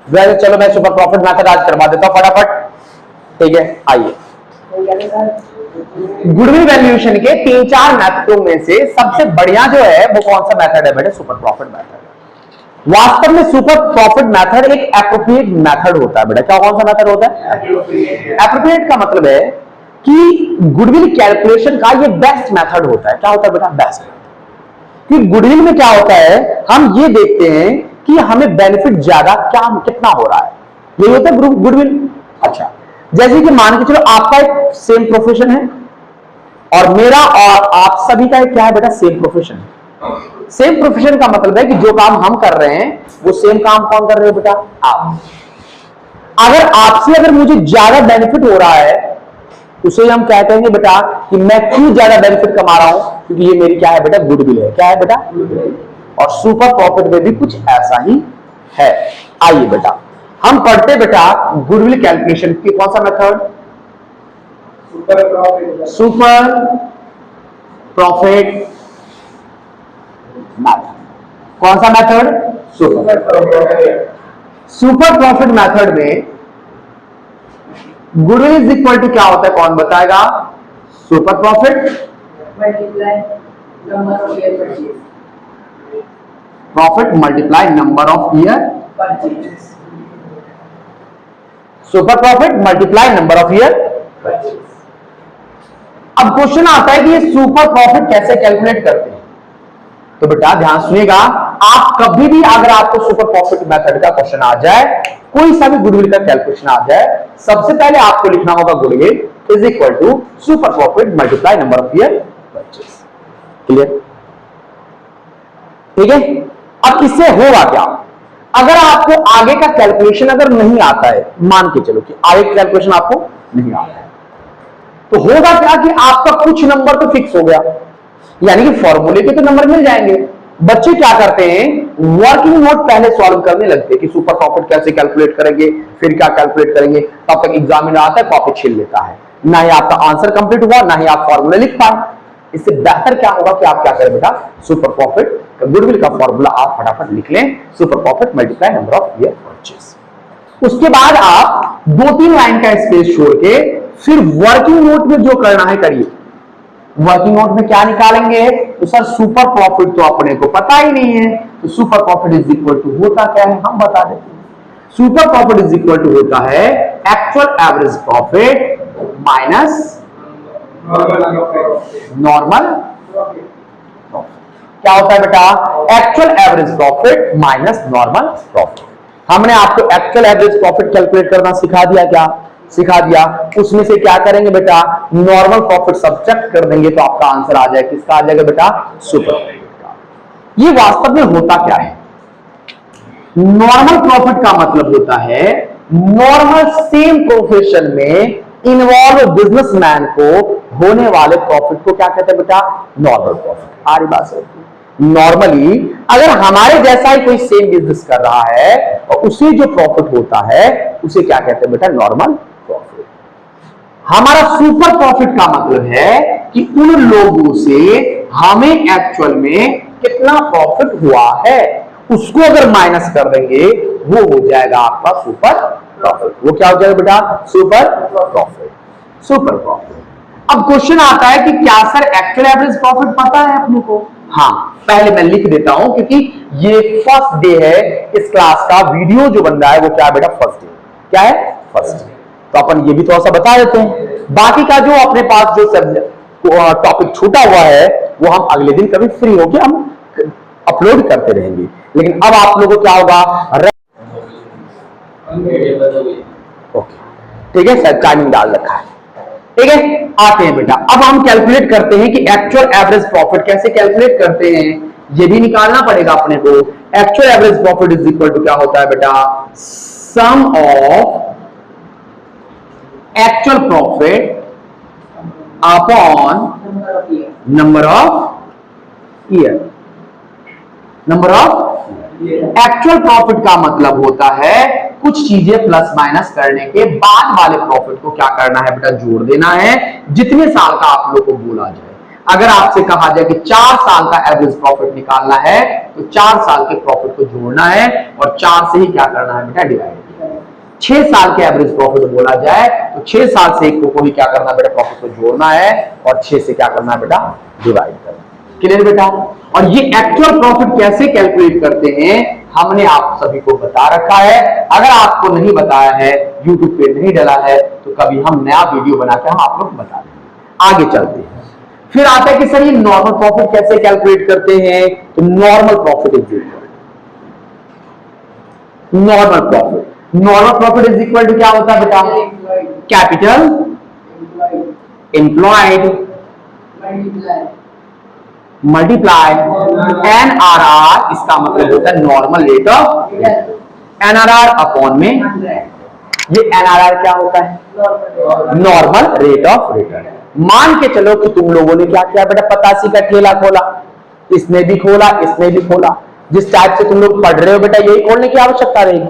चलो मैं super profit method आज करवा देता हूं फटाफट। ठीक है, आइए। गुडविल वैल्यूएशन के 3-4 मेथडों में से सबसे बढ़िया जो है वो कौन सा मेथड है बेटा? Super profit method. वास्तव में सुपर प्रॉफिट मेथड एक एप्रोप्रिएट मेथड होता है बेटा। क्या कौन सा मेथड होता है? एप्रोप्रिएट का मतलब है कि गुडविल कैलकुलेशन का ये बेस्ट मेथड होता है। क्या होता है बेटा? बेस्ट। कि गुडविल में क्या होता है, हम ये देखते हैं कि हमें बेनिफिट ज्यादा कितना हो रहा है, यही होता है गुडविल। अच्छा, जैसे कि मान के चलो आपका एक सेम प्रोफेशन है और मेरा और आप सभी का क्या है बेटा? सेम प्रोफेशन है। सेम प्रोफेशन का मतलब है कि जो काम हम कर रहे हैं वो सेम काम कौन कर रहे हो बेटा? आप। अगर आपसे अगर मुझे ज्यादा बेनिफिट हो रहा है उसे हम क्या कहेंगे बेटा? कि मैं क्यों ज्यादा बेनिफिट कमा रहा हूं? क्योंकि ये मेरी क्या है बेटा? गुडविल है। क्या है बेटा? और सुपर प्रॉफिट में भी कुछ ऐसा ही है। आइए बेटा हम पढ़ते बेटा गुडविल कैलकुलेशन की कौन सा मेथड? Super profit method. कौन सा मेथड? सुपर प्रॉफिट मेथड में गुडविल इज इक्वल टू क्या होता है? कौन बताएगा? Super profit profit multiply number of year purchase. Super profit multiply number of year purchase. अब क्वेश्चन आता है कि ये सुपर प्रॉफिट कैसे कैलकुलेट करते हैं? तो बेटा ध्यान सुनिएगा, आप कभी भी अगर आपको सुपर प्रॉफिट मेथड का क्वेश्चन आ जाए, कोई सा भी गुडविल का कैलकुलेशन आ जाए, सबसे पहले आपको लिखना होगा goodwill is equal to super profit multiply number of year purchase. Clear? ठीक है। अब इससे होगा क्या? अगर आपको आगे का कैलकुलेशन अगर नहीं आता है, मान के चलो कि आगे कैलकुलेशन आपको नहीं आता है, तो होगा क्या कि आपका कुछ नंबर तो फिक्स हो गया, यानी कि फॉर्मूले के तो नंबर मिल जाएंगे। बच्चे क्या करते हैं? वर्किंग नोट पहले सॉल्व करने लगते हैं कि सुपर प्रॉफिट कैसे कैलकुलेट करेंगे, फिर क्या कैलकुलेट करेंगे। तब तक एग्जामिनर आता है, कॉपी छीन लेता है, ना ही आपका आंसर कंप्लीट हुआ, ना ही आप फॉर्मूला लिख पाए। इससे बेहतर क्या होगा कि आप क्या करें बेटा? सुपर प्रॉफिट गुडविल का फॉर्मूला आप फटाफट लिख लें, super profit multiply number of year purchase. उसके बाद आप 2-3 लाइन का स्पेस छोड़ के फिर वर्किंग नोट में जो करना है करिए। वर्किंग नोट में क्या निकालेंगे? तो सर सुपर प्रॉफिट तो अपने को पता ही नहीं है, तो super profit is equal to होता क्या है हम बता देते हैं। Super profit is equal to होता है actual average profit minus normal profit. क्या होता है बेटा? Actual average profit minus normal profit. हमने आपको एक्चुअल एवरेज प्रॉफिट कैलकुलेट करना सिखा दिया। क्या सिखा दिया? उसमें से क्या करेंगे बेटा? नॉर्मल प्रॉफिट सब्ट्रैक्ट कर देंगे तो आपका आंसर आ जाएगा। किसका आ जाएगा बेटा? सुपर प्रॉफिट का। ये वास्तव में होता क्या है? नॉर्मल प्रॉफिट का मतलब होता है नॉर्मल सेम प्रोफेशन में इन्वॉल्व बिजनेसमैन को होने वाले प्रॉफिट को क्या कहते हैं बेटा? Normal profit. आ रही बात है? नॉर्मली अगर हमारे जैसा ही कोई सेम बिजनेस कर रहा है और उसे जो प्रॉफिट होता है उसे क्या कहते हैं बेटा? Normal profit. हमारा सुपर प्रॉफिट का मतलब है कि उन लोगों से हमें एक्चुअल में कितना प्रॉफिट हुआ है उसको अगर माइनस कर देंगे वो हो जाएगा आपका सुपर प्रॉफिट। वो क्या हो जाएगा बेटा? Super profit. Super profit. अब क्वेश्चन आता है कि क्या सर एक्चुअल एवरेज प्रॉफिट पता है अपने को? हाँ, पहले मैं लिख देता हूं क्योंकि ये फर्स्ट डे है इस क्लास का। वीडियो जो बन रहा है वो क्या है बेटा? First day. क्या है? First day. तो अपन ये भी थोड़ा सा बता देते हैं। बाकी का जो अपने पास जो टॉपिक छूटा हुआ है वो हम अगले दिन कभी फ्री होकर हम अपलोड करते रहेंगे। लेकिन अब आप लोगों को क्या होगा? ओके, ठीक है सर, टाइमिंग डाल रखा है। ठीक है, आते हैं बेटा। अब हम कैलकुलेट करते हैं कि एक्चुअल एवरेज प्रॉफिट कैसे कैलकुलेट करते हैं, ये भी निकालना पड़ेगा अपने को। Actual average profit is equal to क्या होता है बेटा? Sum of actual profit upon number of year. Number of actual profit का मतलब होता है कुछ चीजें प्लस माइनस करने के बाद वाले प्रॉफिट को क्या करना है बेटा? जोड़ देना है, जितने साल का आप लोग को बोला जाए। अगर आपसे कहा जाए कि 4 साल का एवरेज प्रॉफिट निकालना है तो 4 साल के प्रॉफिट को जोड़ना है और 4 से ही क्या करना है बेटा, डिवाइड। 6 साल के एवरेज प्रॉफिट बोला जाए तो 6 साल से को भी क्या करना बेटा, प्रॉफिट को जोड़ना है और 6 से क्या करना है बेटा, डिवाइड करना। क्लियर बेटा? और ये एक्चुअल प्रॉफिट कैसे कैलकुलेट करते हैं हमने आप सभी को बता रखा है। अगर आपको नहीं बताया है, यूट्यूब पे नहीं डाला है, तो कभी हम नया वीडियो बना के हम आप लोग बता देंगे। आगे चलते हैं। फिर आता है कि सर ये नॉर्मल प्रॉफिट कैसे कैलकुलेट करते हैं? तो normal profit is equal is equal to क्या होता है बेटा? कैपिटल एम्प्लॉयड मल्टीप्लाई NRR, इसका मतलब होता है normal rate of NRR upon में ये NRR क्या होता है? Normal rate of return. मान के चलो कि तुम लोगों ने क्या किया बेटा, 85 का ठेला खोला, इसने भी खोला, इसने भी खोला। जिस टाइप से तुम लोग पढ़ रहे हो बेटा, यही खोलने की आवश्यकता रहेगी,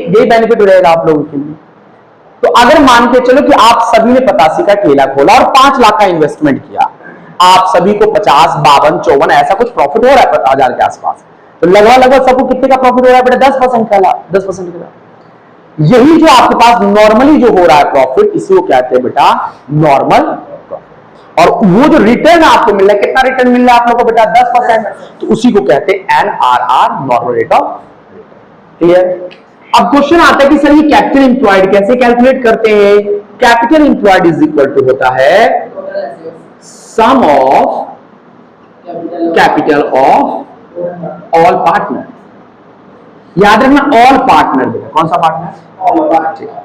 यही बेनिफिट रहेगा आप लोगों के लिए। तो अगर मान के चलो कि आप सभी ने 85 का ठेला खोला और 5 लाख का इन्वेस्टमेंट किया, आप सभी को 50, 52, 54 ऐसा कुछ प्रॉफिट हो रहा है 50,000 के आसपास, तो लगभग सबको कितने का प्रॉफिट हो रहा है बेटा? 10% का। 10% का यही जो आपके पास नॉर्मली जो हो रहा है प्रॉफिट, इसी को कहते हैं बेटा नॉर्मल प्रॉफिट। और वो जो रिटर्न आपको मिल रहा है, कितना रिटर्न मिल रहा है आप लोगों को बेटा? 10%, तो उसी को कहते हैं NRR, normal rate of return. Clear? अब क्वेश्चन आता है कि सर ये कैपिटल एम्प्लॉयड कैसे कैलकुलेट करते हैं? Capital employed is equal to होता है sum of capital of all partner. याद रखना ऑल पार्टनर बेटा, कौन सा पार्टनर? All partner.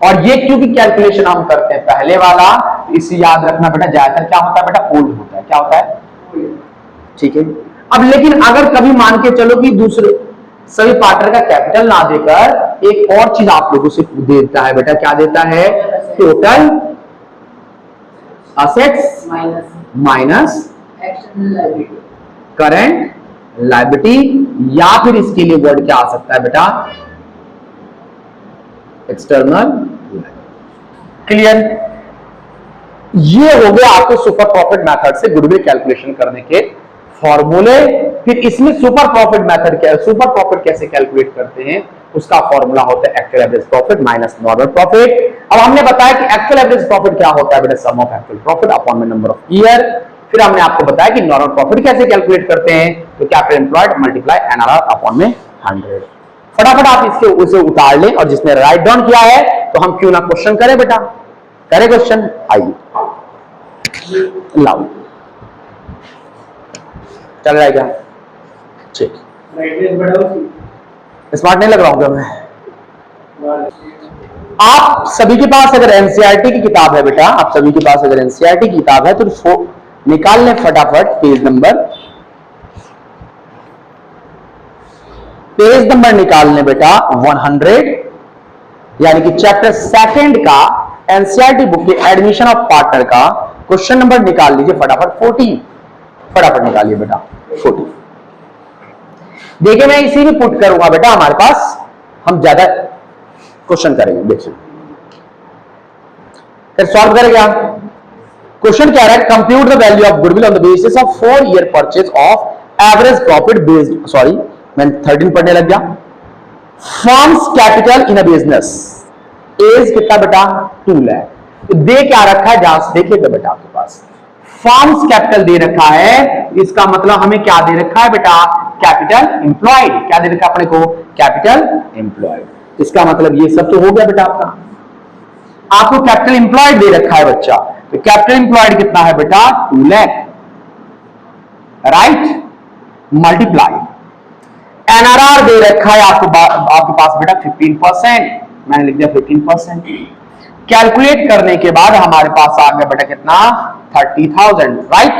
और ये क्योंकि कैलकुलेशन हम करते हैं पहले वाला, इसे याद रखना बेटा, ज्यादातर क्या होता है बेटा? ओल्ड होता है। क्या होता है? ठीक है। अब लेकिन अगर कभी मान के चलो कि दूसरे सभी पार्टनर का कैपिटल ना देकर एक और चीज आप लोगों से देता है बेटा, क्या देता है? Total assets minus current liability, या फिर इसके लिए वर्ड क्या आ सकता है बेटा? एक्सटर्नल। क्लियर? ये हो गया आपको सुपर प्रॉफिट मेथड से गुडविल कैलकुलेशन करने के फॉर्मूले। फिर इसमें सुपर प्रॉफिट मेथड क्या है, सुपर प्रॉफिट कैसे कैलकुलेट करते हैं, उसका फॉर्मूला होता है actual average profit minus normal profit. अब हमने बताया कि एक्चुअल एवरेज प्रॉफिट क्या होता है बेटा? Sum of actual profit upon में नंबर ऑफ ईयर। फिर हमने आपको बताया कि नॉर्मल प्रॉफिट कैसे कैलकुलेट करते हैं, तो capital employed multiply NRR upon में 100। फटाफट आप इसके उसे उतार लें, और जिसने राइट डाउन किया है तो हम क्यों ना क्वेश्चन करें बेटा? करें क्वेश्चन? आइए लाओ, चल रहा है क्या? ठीक। स्मार्ट नहीं लग रहा हूं मैं? आप सभी के पास अगर एनसीईआरटी की किताब है बेटा, आप सभी के पास अगर एनसीईआरटी की किताब है तो निकाल लें फटाफट पेज नंबर निकाल लें बेटा 100, यानी कि चैप्टर 2 का एनसीईआरटी बुक के एडमिशन ऑफ पार्टनर का क्वेश्चन नंबर निकाल लीजिए फटाफट 14। फटाफट निकालिए बेटा 14। देखिए मैं इसी में पुट करूंगा बेटा, हमारे पास हम ज्यादा क्वेश्चन करेंगे। देखिए फिर सॉल्व करें क्या? क्वेश्चन क्या है? Compute the value of goodwill on the basis of 4 year purchase of average profit based, sorry मैं 13 पढ़ने लग गया। Firms capital in a business as कितना बेटा? 2 लाख। तो दे क्या रखा है? जहां से देखिएगा बेटा आपके पास फर्म्स कैपिटल दे रखा है, इसका मतलब हमें क्या दे रखा है बेटा? Capital employed. क्या दे रखा है अपने को? Capital employed. इसका मतलब ये सब तो हो गया बेटा आपका, आपको कैपिटल एम्प्लॉयड दे रखा है बच्चा, तो कैपिटल एम्प्लॉयड कितना है बेटा? 2 लाख, राइट? मल्टीप्लाई एनआरआर दे रखा है आपके पास बेटा 15%, मैंने लिख दिया 15%। कैलकुलेट करने के बाद हमारे पास आ गया बेटा कितना? 30,000, राइट?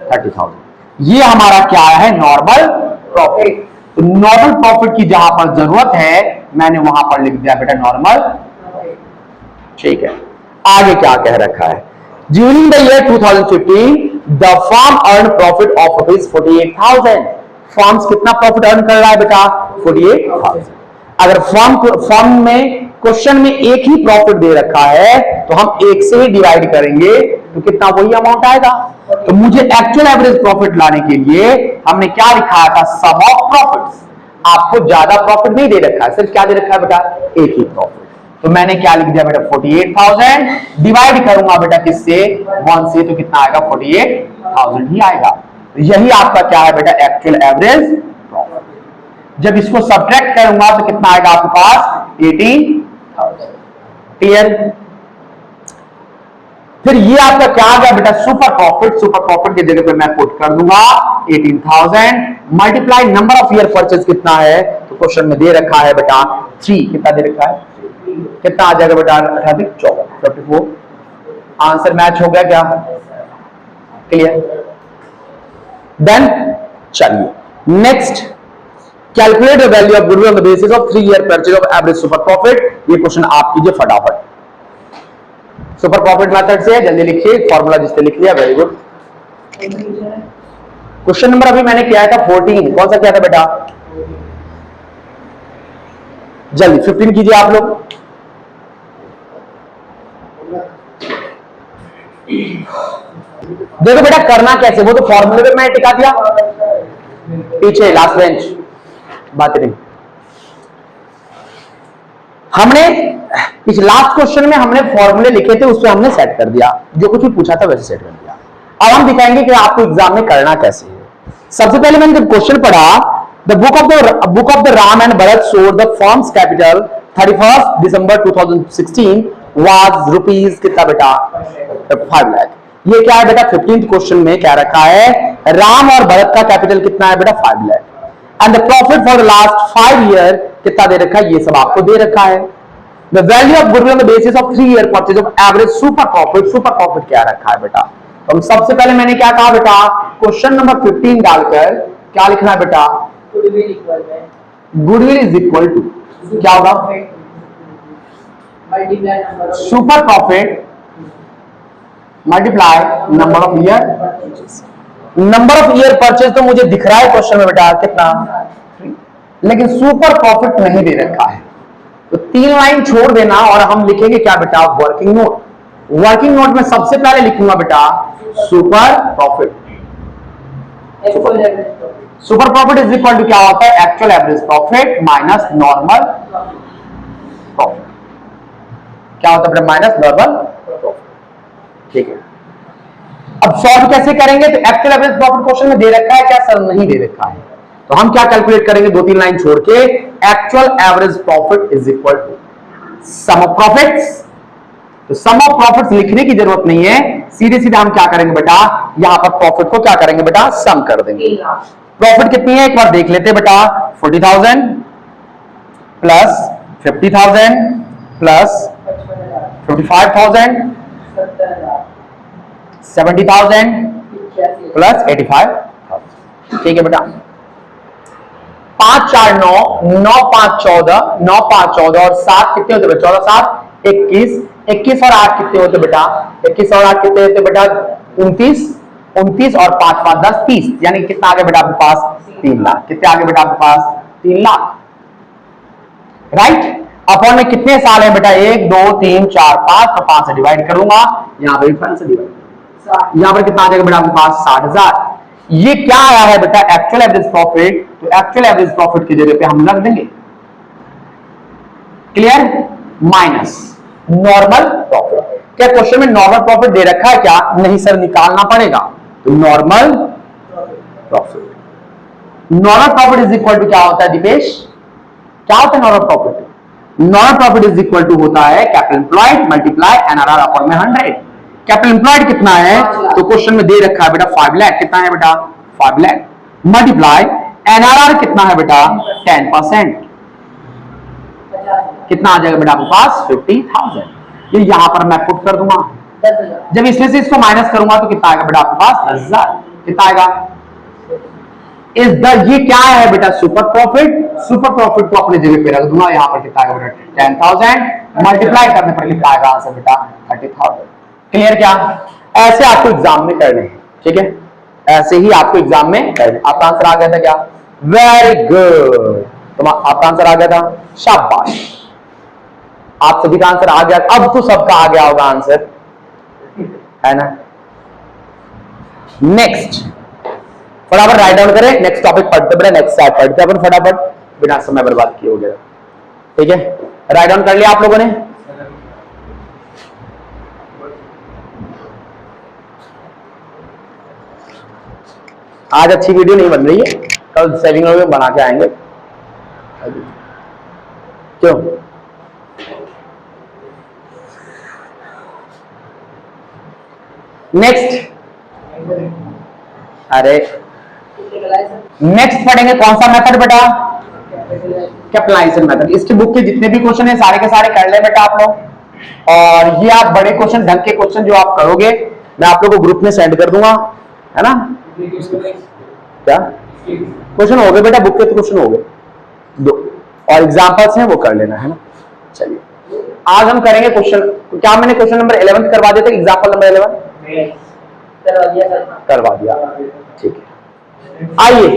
30,000। ये हमारा क्या है? Normal profit. तो नॉर्मल प्रॉफिट की जहां पर जरूरत है मैंने वहां पर लिख दिया बेटा नॉर्मल। ठीक है, आगे क्या कह रखा है? During the year 2015 the firm earn profit of ₹48,000। Firms कितना प्रॉफिट अर्न कर रहा है बेटा? 48,000। अगर फर्म में क्वेश्चन में एक ही प्रॉफिट दे रखा है तो हम 1 से ही डिवाइड करेंगे तो कितना वही अमाउंट आएगा। तो मुझे एक्चुअल एवरेज प्रॉफिट लाने के लिए हमने क्या लिखा था, सम ऑफ प्रॉफिट्स। आपको ज्यादा प्रॉफिट नहीं दे रखा है, सिर्फ क्या दे रखा है बेटा, एक ही प्रॉफिट। तो मैंने क्या लिख दिया बेटा 48,000 डिवाइड करूंगा बेटा किससे, 1 से, तो कितना आएगा 48,000 ही आएगा। यही आपका क्या है बेटा एक्चुअल एवरेज प्रॉफिट। जब इसको सब्ट्रैक्ट करूंगा तो कितना आएगा आपके पास 18,000। क्लियर। फिर ये आपका क्या आ गया बेटा सुपर प्रॉफिट। सुपर प्रॉफिट की जगह पे मैं पुट कर दूंगा 18,000 multiply number of year purchase कितना है, तो क्वेश्चन में दे रखा है बेटा 3। कितना दे रखा है, कितना आ जाएगा बेटा 14, 54। आंसर मैच हो गया क्या, क्लियर। देन चलिए next, calculate the value of goodwill on the basis of 3 year purchase of average super profit. ये क्वेश्चन आप कीजिए फटाफट। सुपर प्रॉफिट मेथड से जल्दी लिखिए, फॉर्मूला जिसने लिख लिया वेरी गुड। क्वेश्चन नंबर अभी मैंने किया था 14, कौन सा किया था बेटा, जल्दी 15 कीजिए आप लोग। देखो बेटा करना कैसे, वो तो फॉर्मूले पे मैंने टिका दिया पीछे लास्ट बेंच, बात नहीं। हमने इस लास्ट क्वेश्चन में हमने फॉर्मूले लिखे थे, उससे हमने सेट कर दिया, जो कुछ भी पूछा था वैसे सेट कर दिया। अब हम दिखाएंगे कि आपको एग्जाम में करना कैसे है। सबसे पहले मैंने जब क्वेश्चन पढ़ा, the book of the Ram and Bharat sold the firms capital 31 December 2016 was rupees कितना बेटा 5 लाख। ये क्या है बेटा 15th क्वेश्चन में क्या रखा है, राम और भरत का कैपिटल कितना है बेटा 5 lakh and the profit for the last 5 year कितना दे रखा है, ये सब आपको दे रखा है। The value of goodwill on the basis of 3 year purchase of average super profit. Super profit क्या रखा है बेटा, तो हम सबसे पहले मैंने क्या कहा बेटा, क्वेश्चन नंबर 15 डालकर क्या लिखना है बेटा, गुडविल इज इक्वल टू क्या होगा, super profit multiply number of year. Number of year purchase तो मुझे दिख रहा है क्वेश्चन में बेटा कितना, लेकिन सुपर प्रॉफिट नहीं दे रखा है, तो 3 लाइन छोड़ देना और हम लिखेंगे क्या बेटा वर्किंग नोट। वर्किंग नोट में सबसे पहले लिखूंगा बेटा super profit. Super profit is equal to क्या होता है, actual average profit minus normal profit. क्या होता है बेटा, माइनस नॉर्मल प्रॉफिट। ठीक है, अब सॉल्व कैसे करेंगे, तो एक्चुअल एवरेज प्रॉफिट क्वेश्चन में दे रखा है क्या सर, नहीं दे रखा है, तो हम क्या कैलकुलेट करेंगे, 2-3 लाइन छोड़ के actual average profit is equal to sum of profits. तो सम ऑफ प्रॉफिट्स लिखने की जरूरत नहीं है, सीधे सीधे हम क्या करेंगे बेटा, यहां पर प्रॉफिट को क्या करेंगे बेटा, सम कर देंगे। प्रॉफिट कितनी है एक बार देख लेते बेटा, 40,000 प्लस 50,000 प्लस 55,000 70,000 प्लस 85,000। ठीक है बेटा, 5 4 9 9 5 14 9 5 14 और 7 कितने होते बेटा, 14 7 21 21 और 8 कितने होते बेटा, 21 और 8 कितने होते बेटा 29 29 और 5 5 10 30, यानी कितना आ गया बेटा आपके पास 3 लाख। कितने आ गए बेटा आपके पास 3 लाख, राइट। अपॉन में कितने साल है बेटा, 1 2 3 4 5, तो 5 से डिवाइड करूंगा, यहां पर 5 से डिवाइड, यहां पर कितना आ जाएगा बेटा आपके पास 60,000। ये क्या आया है बेटा एक्चुअल एवरेज प्रॉफिट, तो एक्चुअल एवरेज प्रॉफिट की जगह पे हम रख देंगे क्लियर, माइनस नॉर्मल प्रॉफिट। क्या क्वेश्चन में नॉर्मल प्रॉफिट दे रखा है क्या, नहीं सर निकालना पड़ेगा, तो normal profit. Normal profit is equal to क्या होता है दीपेश, क्या होता है normal profit, normal profit is equal to होता है capital employed multiply NRR upon में 100। कैपिटल एम्प्लॉयड कितना है, तो क्वेश्चन में दे रखा है बेटा 5 लाख, कितना है बेटा 5 लाख मल्टीप्लाई एनआरआर कितना है बेटा 10%, कितना आ जाएगा बेटा आपके पास 50,000। ये यहां पर मैं पुट कर दूंगा, जब इसमें से इसको माइनस करूंगा तो कितना आएगा बेटा आपके पास 10,000। कितना आएगा, ये क्या है बेटा सुपर प्रॉफिट। सुपर प्रॉफिट को अपनी जगह पे रख दूंगा, यहां पर कितना आएगा बेटा 10,000 मल्टीप्लाई करने पर कितना आएगा आंसर बेटा 30,000। क्लियर क्या, ऐसे आपको एग्जाम में करने हैं, ठीक है, ऐसे ही आपको एग्जाम में करने। आपका आंसर आ गया था क्या, वेरी गुड, तो आपका आंसर आ गया था, शाबाश। आप सभी का आंसर आ गया, अब तो सबका आ गया होगा आंसर, है ना। नेक्स्ट फटाफट राइट डाउन करें, नेक्स्ट टॉपिक पढ़ते बड़े, नेक्स्ट स्लाइड पढ़ते अपन फटाफट बिना समय बर्बाद किए हो गया। ठीक है, राइट डाउन कर लिया आप लोगों ने? आज अच्छी वीडियो नहीं बन रही है, कल सेमिनार में बना के आएंगे। क्यों? नेक्स्ट, अरे नेक्स्ट पढ़ेंगे कौन सा मेथड बेटा? Capitalisation method. इसके बुक के जितने भी क्वेश्चन है सारे के सारे कर ले बेटा आप लोग, और ये आप बड़े क्वेश्चन, ढंग के क्वेश्चन जो आप करोगे मैं आप लोगों को ग्रुप में सेंड कर दूंगा, है ना। क्या क्वेश्चन हो गए बेटा, बुक के तो क्वेश्चन हो गए दो, और एग्जांपल्स हैं वो कर लेना, है ना। चलिए आज हम करेंगे क्वेश्चन, क्या मैंने क्वेश्चन नंबर 11 करवा दिया था, एग्जांपल नंबर 11 करवा दिया, ठीक है। आइए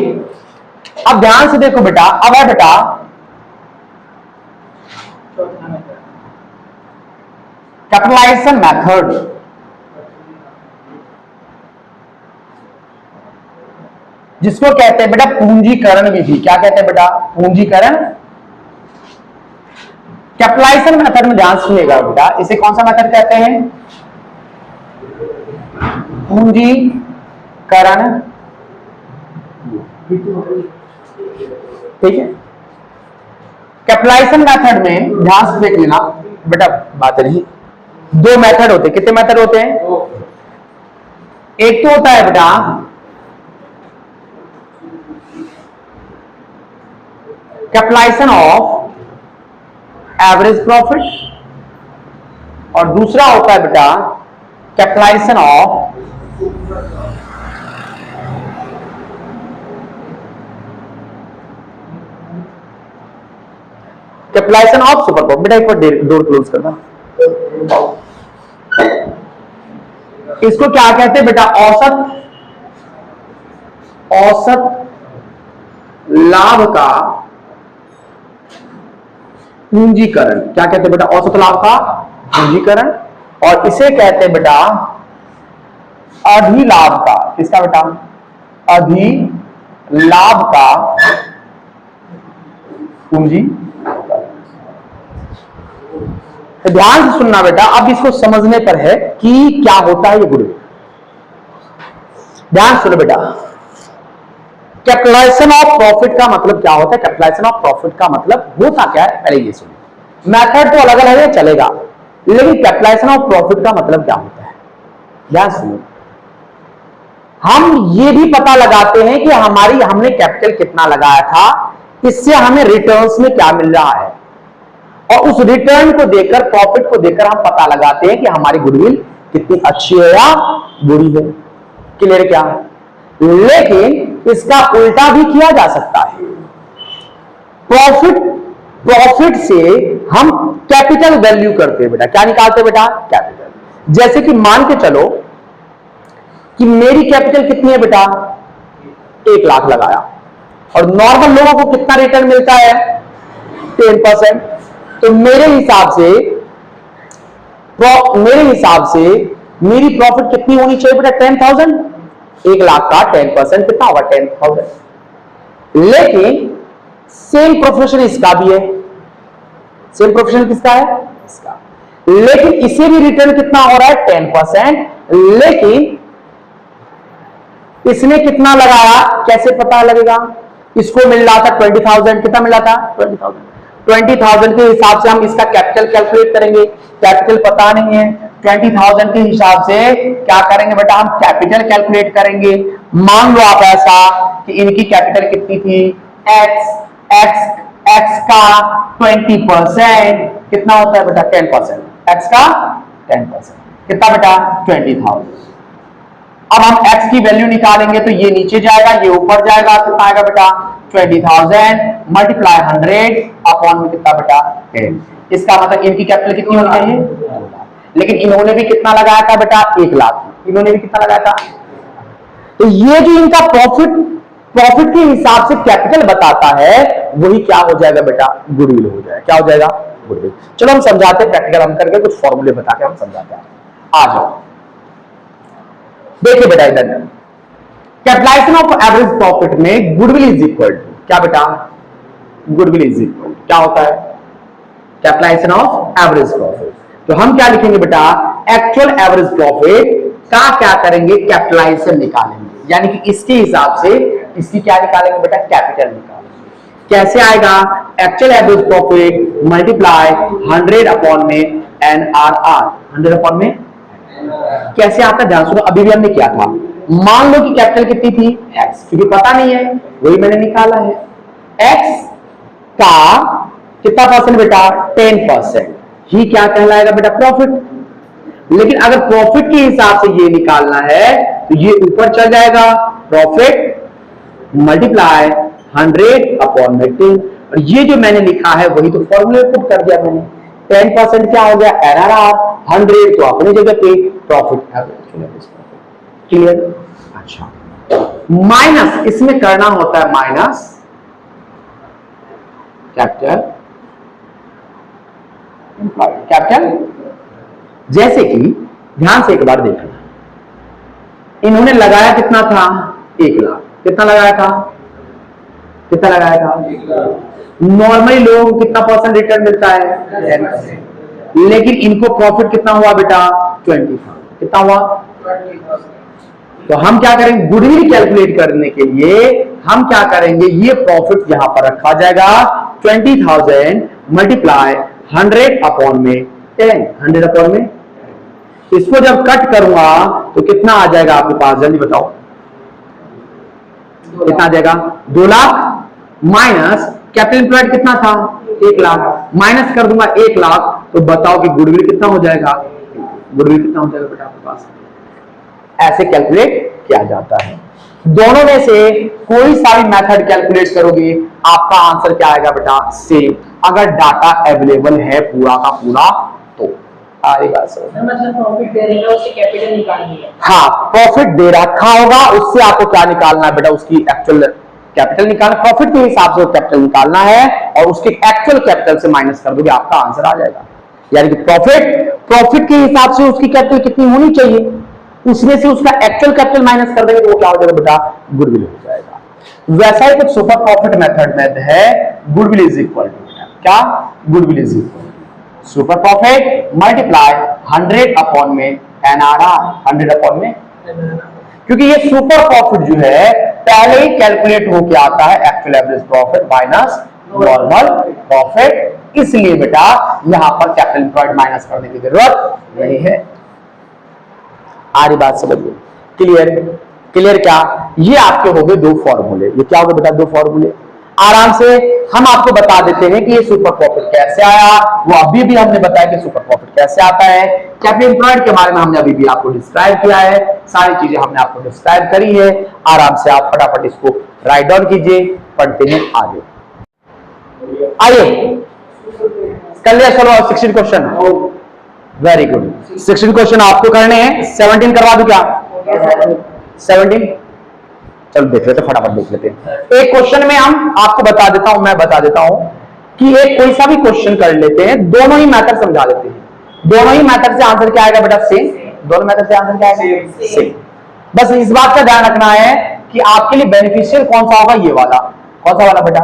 अब ध्यान से देखो बेटा, अब है बेटा कैपिटलाइजेशन मेथड। जिसको कहते हैं बेटा पूंजीकरण विधि। क्या कहते हैं बेटा? पूंजीकरण। कैपिटलाइजेशन मेथड में ध्यान सुनिएगा बेटा, इसे कौन सा मेथड कहते हैं? पूंजीकरण, ठीक है। कैपिटलाइजेशन मेथड में ध्यान से देख लेना बेटा, बात नहीं, दो मेथड होते हैं। कितने मेथड होते हैं? एक तो होता है बेटा कैपिटलाइजेशन ऑफ एवरेज प्रॉफिट, और दूसरा होता है बेटा capitalisation of capitalisation of super profit. बेटा एक बार डोर क्लोज करना। इसको क्या कहते हैं बेटा? औसत लाभ का पूंजीकरण। क्या कहते हैं बेटा? औसत लाभ का पूंजीकरण। और इसे कहते हैं बेटा अधिलाभ का। किसका बेटा? अधिलाभ का पूंजी। तो ध्यान से सुनना बेटा, अब इसको समझने पर है कि क्या होता है ये गुडविल। ध्यान सुनो बेटा, कैपिटलाइजेशन ऑफ प्रॉफिट का मतलब क्या होता है? कैपिटलाइजेशन ऑफ प्रॉफिट का मतलब होता क्या है पहले ये सुनो। मेथड तो अलग अलग है, चलेगा, लेकिन कैपिटलाइजेशन ऑफ प्रॉफिट का मतलब क्या होता है? ध्यान सुनो, हम ये भी पता लगाते हैं कि हमने कैपिटल कितना लगाया था, इससे हमें रिटर्न्स में क्या मिल रहा है, और उस रिटर्न को देखकर, प्रॉफिट को देखकर हम पता लगाते हैं कि हमारी गुडविल कितनी अच्छी है या बुरी है। क्लियर क्या? लेकिन इसका उल्टा भी किया जा सकता है। प्रॉफिट से हम कैपिटल वैल्यू करते हैं बेटा। क्या निकालते हैं बेटा? कैपिटल। जैसे कि मान के चलो कि मेरी कैपिटल कितनी है बेटा? 1 लाख लगाया, और नॉर्मल लोगों को कितना रिटर्न मिलता है? 10%। तो मेरे हिसाब से मेरी प्रॉफिट कितनी होनी चाहिए बेटा? 10,000। 1 लाख का 10% कितना होगा? 10,000। लेकिन सेम प्रोफेशन इसका भी है। सेम प्रोफेशन किसका है? इसका। लेकिन इसे भी रिटर्न कितना हो रहा है? 10%। लेकिन इसने कितना लगाया? कैसे पता लगेगा? इसको मिल रहा था 20,000। कितना मिला था? 20,000। 20,000 के हिसाब से हम इसका कैपिटल कैलकुलेट करेंगे। कैपिटल पता नहीं है, 20,000 के हिसाब से क्या करेंगे बेटा? हम कैपिटल कैलकुलेट करेंगे। मान लो आप ऐसा कि इनकी कैपिटल कितनी थी? x का 20% कितना होता है बेटा? 10%। x का 10% कितना बेटा? 20,000। अब हम x की वैल्यू निकालेंगे तो ये नीचे जाएगा, ये ऊपर जाएगा। कितना आएगा बेटा? 20,000 मल्टीप्लाई 100 अपॉन में कितना बेटा? 10। इसका मतलब इनकी कैपिटल कितनी होनी चाहिए? 2 लाख। लेकिन इन्होंने भी कितना लगाया था बेटा? 1 लाख। इन्होंने भी कितना लगाया था? तो ये जो इनका प्रॉफिट के हिसाब से कैपिटल बताता है, वही क्या हो जाएगा बेटा? गुडविल हो जाएगा। क्या हो जाएगा? गुडविल। चलो हम समझाते हैं, प्रैक्टिकल हम करके कुछ फॉर्मूले बता के हम समझाते हैं। आ जाओ, देखिए बेटा इधर कैपिटलाइजेशन ऑफ एवरेज प्रॉफिट में गुडविल इज इक्वल टू क्या बेटा, गुडविल इज इक्वल क्या होता है, कैपिटलाइजेशन ऑफ एवरेज प्रॉफिट। तो हम क्या लिखेंगे बेटा, एक्चुअल एवरेज प्रॉफिट का क्या करेंगे, कैपिटलाइजेशन निकालेंगे, यानी कि इसके हिसाब से इसकी क्या निकालेंगे बेटा, कैपिटल निकालेंगे। कैसे आएगा, actual average profit multiply 100 upon में NRR, 100 अपॉन में कैसे आता है, ध्यान सुनो, अभी भी हमने किया था। मान लो कि कैपिटल कितनी थी x, क्योंकि पता नहीं है वही मैंने निकाला है। x का कितना परसेंट बेटा, 10% ही क्या कहलाएगा बेटा, प्रॉफिट। लेकिन अगर प्रॉफिट के हिसाब से ये निकालना है तो ये ऊपर चल जाएगा, प्रॉफिट मल्टीप्लाई 100 अपॉन में 10, और ये जो मैंने लिखा है वही तो फॉर्मूले पुट कर दिया मैंने। 10% क्या हो गया, NRR, 100 तो अपनी जगह पे प्रॉफिट एवरेज। क्लियर, अच्छा। माइनस इसमें करना होता है माइनस कैपिटल, कैपिटल, जैसे कि ध्यान से एक बार देखना, इन्होंने लगाया कितना था, 1 लाख। कितना लगाया था, कितना लगाया था, नॉर्मली लोगों को कितना परसेंट रिटर्न मिलता है, 10%, लेकिन इनको प्रॉफिट कितना हुआ बेटा, 20। कितना हुआ, 20। तो हम क्या करेंगे, गुडविल कैलकुलेट करने के लिए हम क्या करेंगे, ये प्रॉफिट यहां पर रखा जाएगा, 20,000 मल्टीप्लाई 100 अपॉन में 10, 100 अपॉन में। इसको जब कट करूंगा तो कितना आ जाएगा आपके पास, जल्दी बताओ, कितना आ जाएगा, 2 लाख माइनस कैपिटल एम्प्लॉयड कितना था, 1 लाख, माइनस कर दूंगा 1 लाख, तो बताओ कि गुडविल कितना हो जाएगा, गुडविल कितना हो जाएगा बेटा आपके पास। ऐसे कैलकुलेट किया जाता है। दोनों में से कोई सा भी मेथड कैलकुलेट करोगे आपका आंसर क्या आएगा बेटा, सेम, अगर डाटा अवेलेबल है पूरा का पूरा तो। आएगा सर, मतलब प्रॉफिट दे रही है उससे कैपिटल निकालनी है। हाँ, प्रॉफिट दे रखा होगा उससे आपको क्या निकालना है बेटा, उसकी एक्चुअल कैपिटल निकालना, प्रॉफिट के हिसाब से कैपिटल निकालना है और उसके एक्चुअल कैपिटल से माइनस कर दोगे आपका आंसर आ जाएगा। यानी कि प्रॉफिट के हिसाब से उसकी कैपिटल कितनी होनी चाहिए, उसमें से उसका एक्चुअल कैपिटल माइनस कर देंगे तो वो क्या हो जाएगा बेटा, गुडविल हो जाएगा। वैसा ही कुछ सुपर प्रॉफिट मेथड है, गुडविल इज इक्वल टू क्या, goodwill is equal super profit multiply 100 upon में NRR, 100 अपॉन में, क्योंकि ये सुपर प्रॉफिट जो है पहले ही कैलकुलेट होके आता है actual average profit minus normal profit, इसलिए बेटा यहां पर कैपिटल एम्प्लॉयड माइनस करने की जरूरत नहीं है। आ रही बात समझिए, क्लियर, क्लियर क्या, ये आपके हो गए 2 फॉर्मूले। ये क्या हो गए बेटा, 2 फॉर्मूले। आराम से हम आपको बता देते हैं कि ये सुपर प्रॉफिट कैसे आया, वो अभी भी हमने बताया कि सुपर प्रॉफिट कैसे आता है। कैपिटल एम्प्लॉयड के बारे में हमने अभी भी आपको डिस्क्राइब किया है, सारी चीजें हमने आपको डिस्क्राइब करी है। आराम से आप फटाफट इसको राइट डाउन कीजिए, पढ़ते हैं आगे। आइए कर लिया, चलो 16 क्वेश्चन, वेरी गुड। 16 क्वेश्चन आपको करने हैं, 17 करवा दूं क्या, 17, चलो देख लेते, फटाफट देख लेते हैं। एक क्वेश्चन में हम आपको बता देता हूं, मैं बता देता हूं कि एक कोई सा भी क्वेश्चन कर लेते हैं, दोनों ही मेथड समझा देते हैं। दोनों ही मेथड से आंसर क्या आएगा बेटा, सेम। दोनों मेथड से आंसर क्या आएगा, सेम। बस इस बात का ध्यान रखना है कि आपके लिए बेनिफिशियल कौन सा होगा, ये वाला। कौन सा वाला बेटा,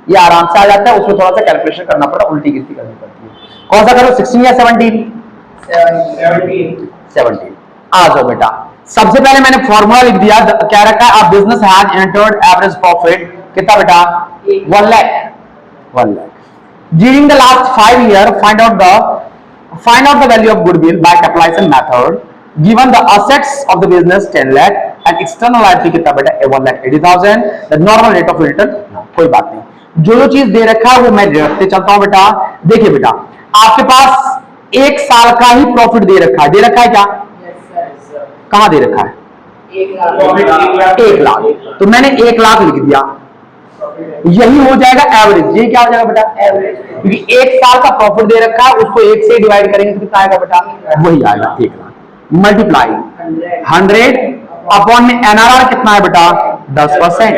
ये आराम से आ जाता है, उसमें थोड़ा सा कैलकुलेशन करना पड़ता है, उल्टी गिनती करनी पड़ती है। कौन सा करो, 16 या 17? 17। आ जाओ बेटा, सबसे पहले मैंने फॉर्मूला लिख दिया, क्या रखा है, आप business has entered average profit कितना बेटा, 1 lakh, 1 lakh. During the last 5 year find out the value of goodwill by capitalisation method, given the assets of the business 10 lakh and external liability कितना बेटा, 1,80,000, the normal rate of return. कोई बात नहीं, जो चीज दे रखा है वो मैं रखते चलता हूं बेटा। देखिए बेटा, आपके पास 1 साल का ही प्रॉफिट दे रखा है, दे रखा है क्या, कहां दे रखा है, 1 लाख, तो मैंने 1 लाख लिख दिया, यही हो जाएगा एवरेज। ये क्या हो जाएगा बेटा, एवरेज, क्योंकि 1 साल का प्रॉफिट दे रखा है, उसको 1 से डिवाइड करेंगे तो कितना आएगा बेटा, वही आएगा 1 लाख मल्टीप्लाई 100 अपॉन में NRR कितना है बेटा, 10%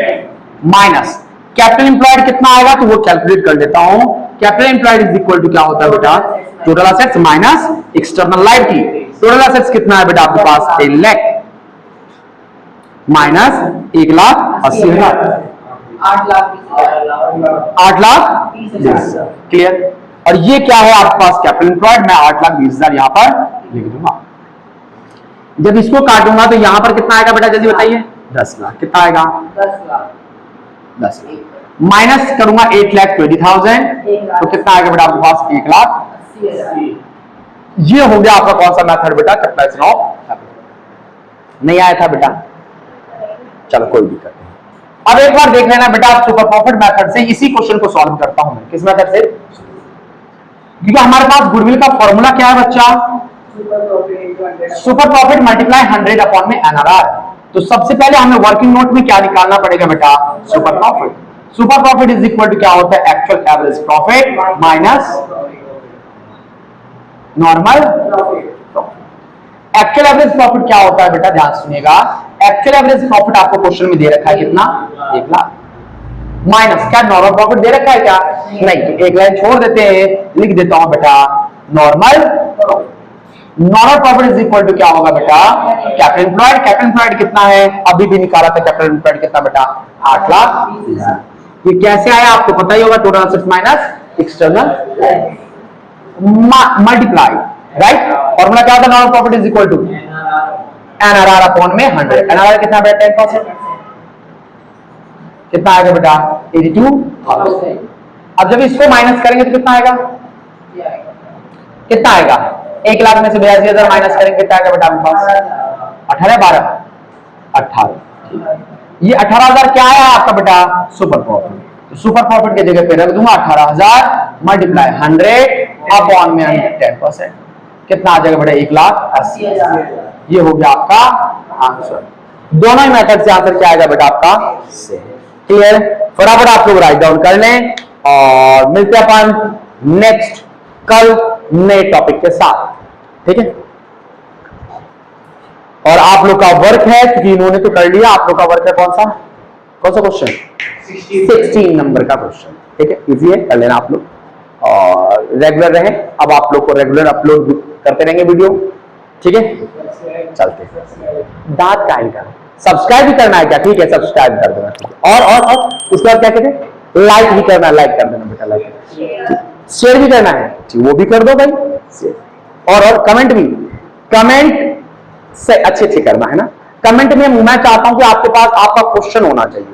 माइनस कैपिटल एम्प्लॉयड कितना आएगा तो वो कैलकुलेट कर लेता हूं। Capital employed is equal to क्या होता है बेटा, total assets minus external liability. Total assets कितना है बेटा आपके पास 10 लाख माइनस 1,80,000, 8,20,000 क्लियर। और ये क्या है आपके पास कैपिटल एम्प्लॉयड, मैं 8,20,000 यहां पर लिख दूंगा। जब इसको काटूंगा तो यहां पर कितना आएगा बेटा जल्दी बताइए, 10 लाख। कितना आएगा 10 लाख माइनस करूंगा 8,20,000 तो कितना आएगा बेटा आपके पास 1,80,000। ये हो गया आपका कौन सा मेथड बेटा, कैपिटलाइजेशन ऑफ कैपिटल। नहीं आया था बेटा, चलो कोई दिक्कत नहीं। अब एक बार देख लेना बेटा आप सुपर प्रॉफिट मेथड से इसी क्वेश्चन को सॉल्व करता हूं मैं। किस मेथड से, क्योंकि हमारे पास गुडविल का फॉर्मूला क्या है बच्चा, सुपर प्रॉफिट मल्टीप्लाई 100 अपॉन में एनआरआर। तो सबसे पहले हमें वर्किंग नोट में क्या निकालना पड़ेगा बेटा, super profit. Super profit is equal to क्या होता है, actual average profit minus normal profit. Actual average profit क्या होता है बेटा, ध्यान सुनिएगा। एक्चुअल एवरेज प्रॉफिट आपको क्वेश्चन में दे रखा है कितना, 1 लाख माइनस क्या नॉर्मल प्रॉफिट दे रखा है क्या, नहीं। तो एक लाइन छोड़ देते हैं, लिख देता हूं बेटा normal profit. Normal profit is equal to क्या होगा बेटा, कैपिटल एम्प्लॉयड। कैपिटल एम्प्लॉयड कितना है, अभी भी निकाला था कैपिटल एम्प्लॉयड कितना बेटा, 8 लाख। ये कैसे आया आपको पता ही होगा, total assets minus external multiply, right. Formula क्या होता है, normal profit is equal to NRR upon में 100। एनआरआर कितना बेटा 10%, कितना आएगा बेटा 82,000। अब जब इसको माइनस करेंगे तो कितना आएगा, कितना आएगा, 1 लाख में से 82,000 माइनस करेंगे कितना आएगा बेटा आपके पास 18 12 18। ये 18,000 क्या है आपका बेटा, सुपर प्रॉफिट। तो सुपर प्रॉफिट की जगह पे रख दूंगा 18,000 मल्टीप्लाई 100 अपॉन में 10%। कितना आ जाएगा बेटा 1,80,000। ये हो गया आपका आंसर। दोनों ही मेथड से आंसर क्या आएगा बेटा आपका क्लियर। फटाफट आप लोग राइट डाउन कर लें और मिलते हैं अपन नेक्स्ट कल नए टॉपिक के साथ, ठीक है। और आप लोग का वर्क है, क्योंकि इन्होंने तो कर लिया, आप लोग का वर्क है कौन सा क्वेश्चन, 16 नंबर का क्वेश्चन, ठीक है। इजी है, कर लेना आप लोग और रेगुलर रहे। अब आप लोग को रेगुलर अपलोड करते रहेंगे वीडियो, ठीक है। चलते दांत काहे का सब्सक्राइब भी करना है क्या, ठीक है सब्सक्राइब कर देना, ठीक है। और उसके बाद क्या कहते हैं, लाइक भी करना, लाइक कर देना बेटा, लाइक शेयर भी करना है, ठीक वो भी कर दो भाई शेयर। और कमेंट भी, कमेंट से अच्छे करना है ना। कमेंट में मैं चाहता हूं कि आपके पास आपका क्वेश्चन होना चाहिए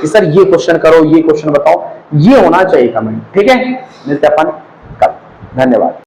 कि सर ये क्वेश्चन करो, ये क्वेश्चन बताओ, ये होना चाहिए कमेंट, ठीक है। मिलते अपन कल, धन्यवाद।